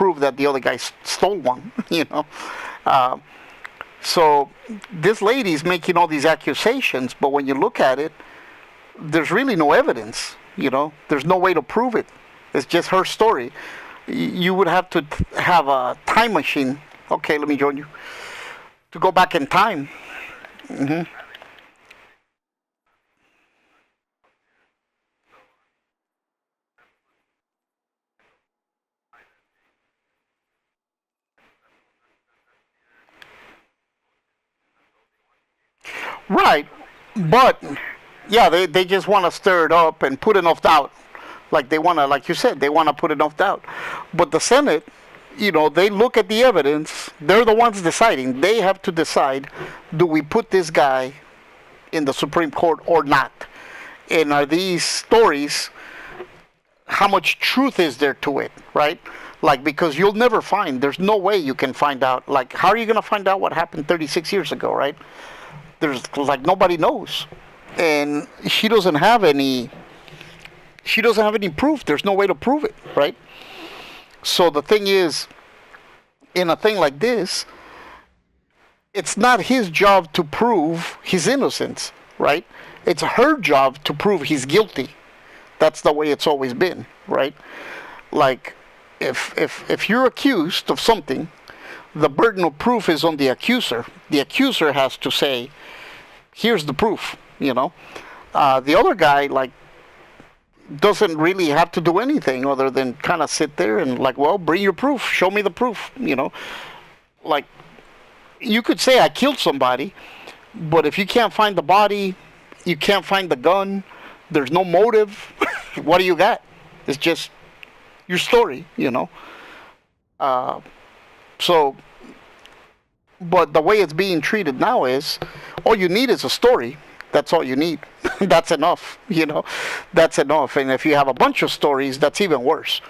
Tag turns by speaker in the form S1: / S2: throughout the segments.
S1: prove that the other guy stole one. So this lady's making all these accusations, but when you look at it, there's really no evidence. There's no way to prove it. It's just her story. You would have to have a time machine. Okay, let me join you. To go back in time. Hmm. Right. But, yeah, they just want to stir it up and put enough doubt. Like they want to, like you said, they want to put enough doubt. But the Senate, they look at the evidence. They're the ones deciding. They have to decide, do we put this guy in the Supreme Court or not? And are these stories, how much truth is there to it, right? Like, because you'll never find, there's no way you can find out. Like, how are you going to find out what happened 36 years ago, right? There's, like, nobody knows. And she doesn't have any proof. There's no way to prove it, right? So the thing is, in a thing like this, it's not his job to prove his innocence, right? It's her job to prove he's guilty. That's the way it's always been, right? Like, if you're accused of something, the burden of proof is on the accuser. The accuser has to say, here's the proof, The other guy, like, doesn't really have to do anything other than kind of sit there and, like, well, bring your proof. Show me the proof, Like, you could say I killed somebody, but if you can't find the body, you can't find the gun, there's no motive, what do you got? It's just your story, So, but the way it's being treated now is, all you need is a story. That's all you need. That's enough, That's enough. And if you have a bunch of stories, that's even worse,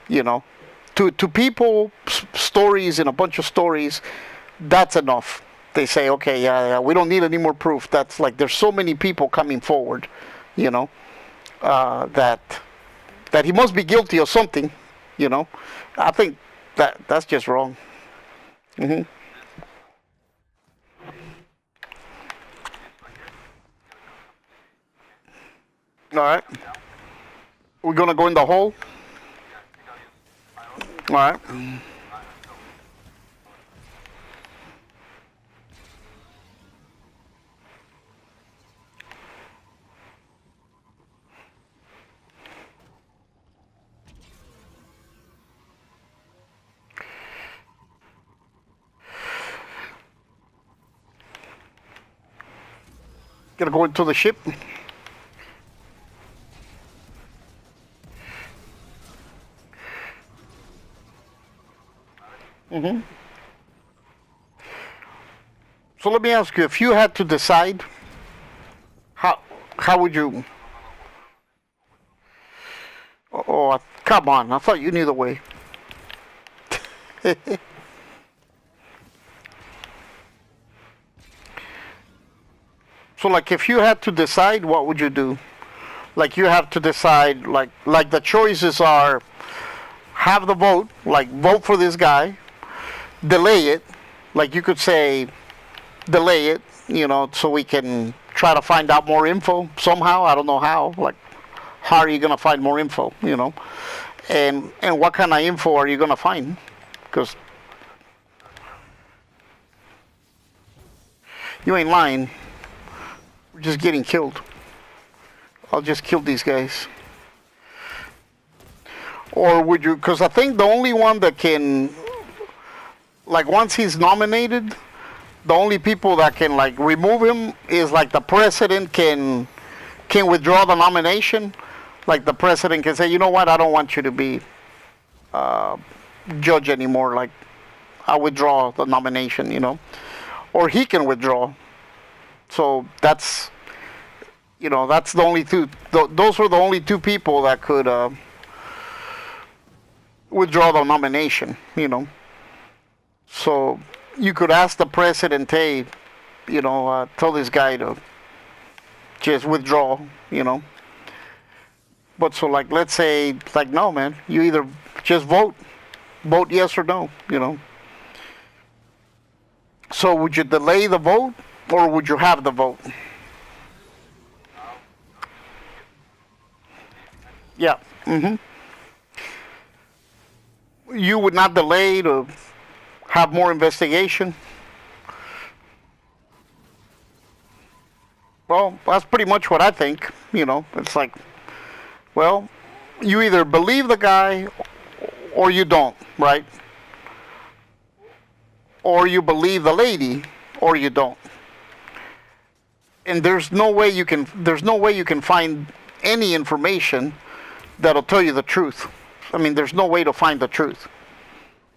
S1: To people, stories and a bunch of stories, that's enough. They say, okay, yeah, we don't need any more proof. That's like, there's so many people coming forward, that he must be guilty of something, I think that's just wrong. Hmm. All right. We're gonna go in the hole. All right. Gonna go into the ship. Hmm. So let me ask you, if you had to decide, how would you? Oh, come on! I thought you knew the way. So, like, if you had to decide, what would you do? Like, you have to decide, like the choices are: have the vote, like vote for this guy, delay it, like you could say, delay it, so we can try to find out more info somehow. I don't know how. Like, how are you gonna find more info? And what kind of info are you gonna find? Because you ain't lying. We're just getting killed. I'll just kill these guys. Or would you? Because I think the only one that can, like, once he's nominated, the only people that can, like, remove him is, like, the president can withdraw the nomination. Like, the president can say, you know what, I don't want you to be judge anymore. Like, I withdraw the nomination. Or he can withdraw. So that's the only two. Those were the only two people that could withdraw the nomination. So you could ask the president, hey, tell this guy to just withdraw. But so, like, let's say, like, no, man, you either just vote, Vote yes or no. So would you delay the vote or would you have the vote? Yeah. You would not delay to have more investigation. Well, that's pretty much what I think. It's like, well, you either believe the guy or you don't, right? Or you believe the lady or you don't. And there's no way you can find any information that'll tell you the truth. I mean, there's no way to find the truth.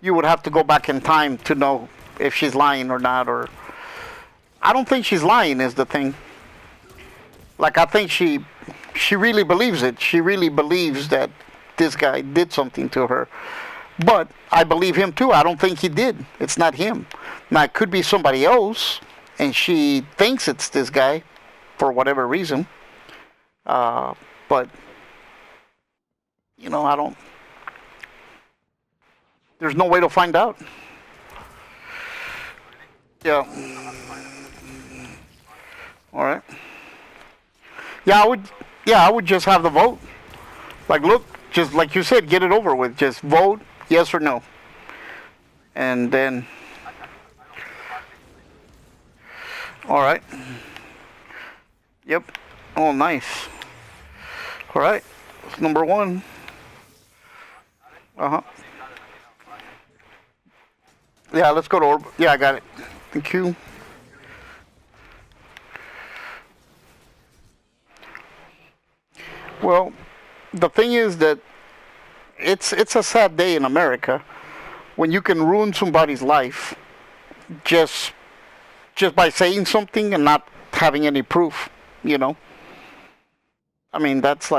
S1: You would have to go back in time to know if she's lying or not. Or I don't think she's lying is the thing. Like, I think she really believes it. She really believes that this guy did something to her. But I believe him too. I don't think he did. It's not him. Now, it could be somebody else, and she thinks it's this guy for whatever reason. But, I don't. There's no way to find out. Yeah. All right. Yeah, I would. Yeah, I would just have the vote. Like, look, just like you said, get it over with. Just vote yes or no, and then. All right. Yep. Oh, nice. All right. Number one. Uh huh. Yeah, let's go to Orb. Yeah, I got it. Thank you. Well, the thing is that it's a sad day in America when you can ruin somebody's life just just by saying something and not having any proof. You know, I mean that's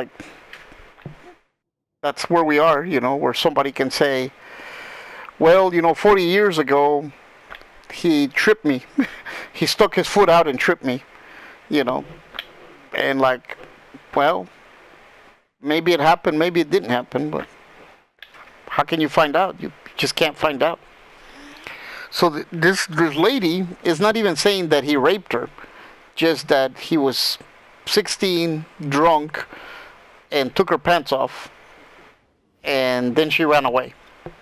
S1: where we are. Where somebody can say, well, 40 years ago he tripped me. He stuck his foot out and tripped me. You know, and like, well, maybe it happened, maybe it didn't happen, but how can you find out? You just can't find out. So this lady is not even saying that he raped her, just that he was 16, drunk, and took her pants off, and then she ran away.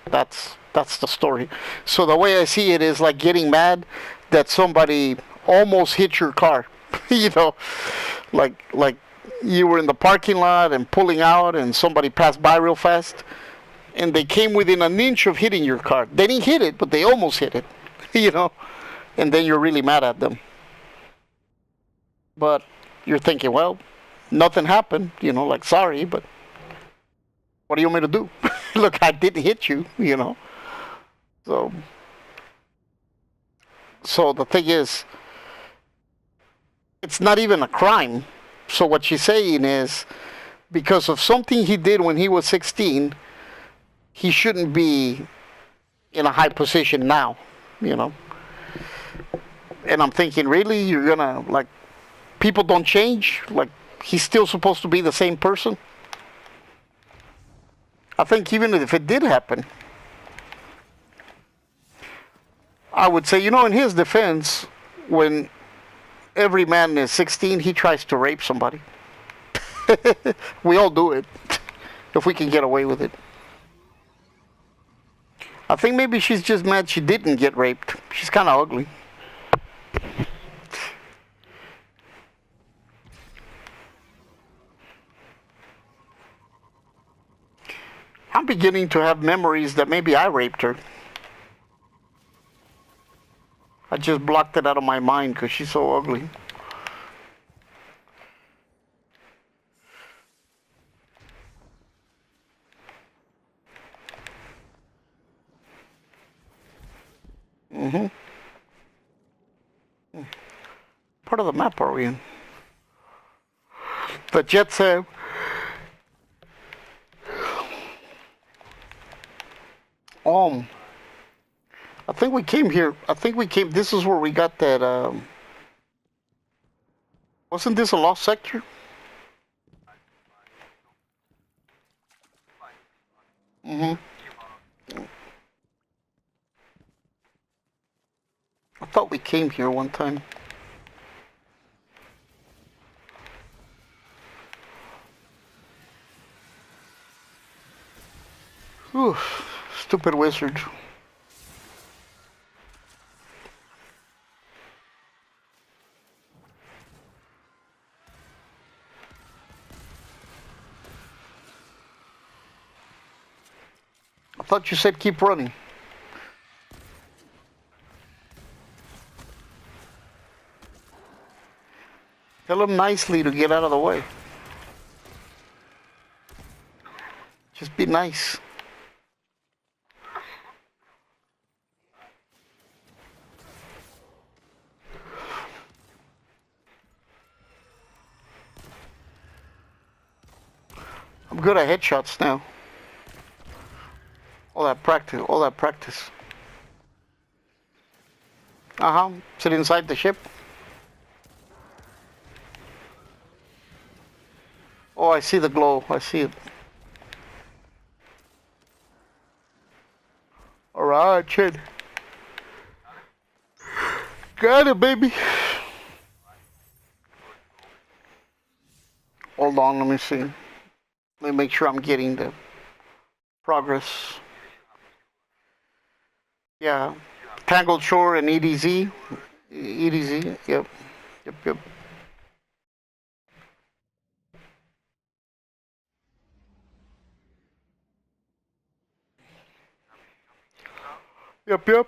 S1: That's the story. So the way I see it is like getting mad that somebody almost hit your car. you know, like you were in the parking lot and pulling out, and somebody passed by real fast, and they came within an inch of hitting your car. They didn't hit it, but they almost hit it. you know, and then you're really mad at them. But you're thinking, well, nothing happened. Like, sorry, but what do you want me to do? Look, I didn't hit you. So so the thing is, it's not even a crime. So what she's saying is, because of something he did when he was 16, he shouldn't be in a high position now, you know. And I'm thinking, really, you're gonna, like, people don't change? Like, he's still supposed to be the same person? I think even if it did happen, I would say, in his defense, when every man is 16, he tries to rape somebody. We all do it, if we can get away with it. I think maybe she's just mad she didn't get raped. She's kind of ugly. I'm beginning to have memories that maybe I raped her. I just blocked it out of my mind because she's so ugly. Mm-hmm. Part of the map are we in? The jet set. Um, I think we came here. I think we came. This is where we got that. Wasn't this a lost sector? Mm-hmm. thought we came here one time. Whew, stupid wizard. I thought you said keep running. Tell him nicely to get out of the way. Just be nice. I'm good at headshots now. All that practice, all that practice. Sit inside the ship. Oh, I see the glow. I see it. Alright, kid. Got it, baby. Hold on, let me see. Let me make sure I'm getting the progress. Yeah. Tangled Shore and EDZ. EDZ, yep. Yep. Yep.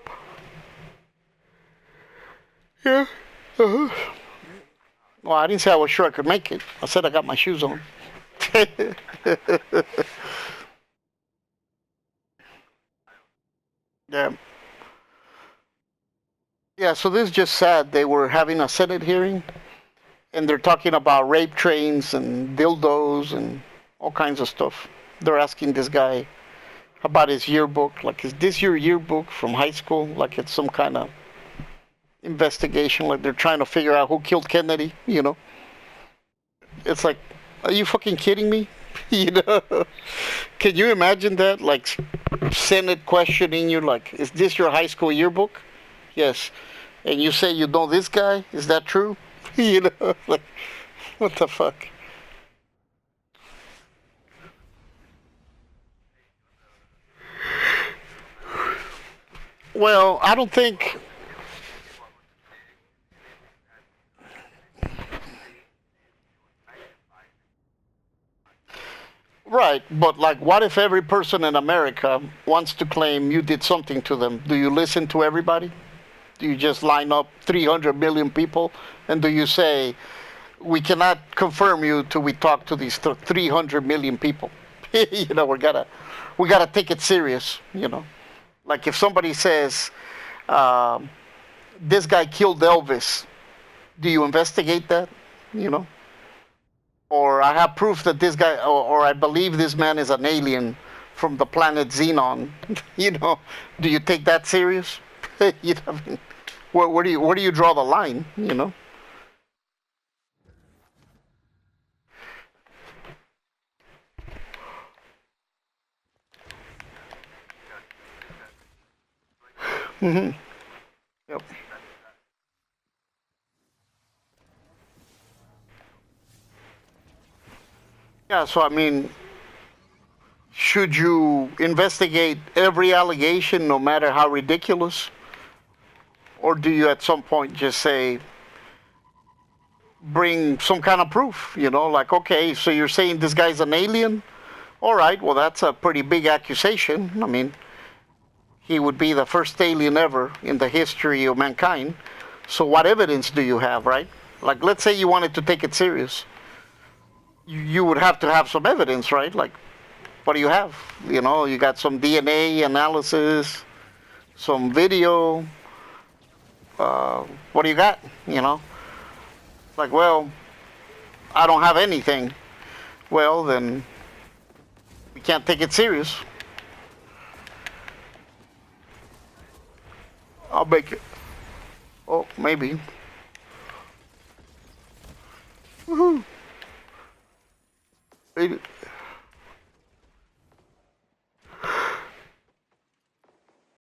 S1: Yeah. Well, I didn't say I was sure I could make it. I said I got my shoes on. Yeah. Yeah, so this is just sad. They were having a Senate hearing, and they're talking about rape trains and dildos and all kinds of stuff. They're asking this guy about his yearbook. Like, is this your yearbook from high school? Like, it's some kind of investigation. Like, they're trying to figure out who killed Kennedy, you know? It's like, are you fucking kidding me? You know? Can you imagine that? Like, Senate questioning you, like, is this your high school yearbook? Yes. And you say you know this guy? Is that true? You know? Like, what the fuck? Well, I don't think. Right, but like, what if every person in America wants to claim you did something to them? Do you listen to everybody? Do you just line up 300 million people? And do you say, we cannot confirm you till we talk to these 300 million people? You know, we gotta take it serious, you know? Like if somebody says, um, this guy killed Elvis, do you investigate that? You know? Or I have proof that this guy, or I believe this man is an alien from the planet Xenon. You know, do you take that serious? You know, where do you draw the line? You know. Hmm. Yep. Yeah. So I mean, should you investigate every allegation, no matter how ridiculous, or do you at some point just say, bring some kind of proof? You know, like okay, so you're saying this guy's an alien? All right, well, that's a pretty big accusation. I mean, he would be the first alien ever in the history of mankind. So, what evidence do you have, right? Like, let's say you wanted to take it serious. You would have to have some evidence, right? Like, what do you have? You know, you got some DNA analysis, some video. What do you got? You know, like, well, I don't have anything. Well, then we can't take it serious. I'll make it. Oh, maybe. Woohoo.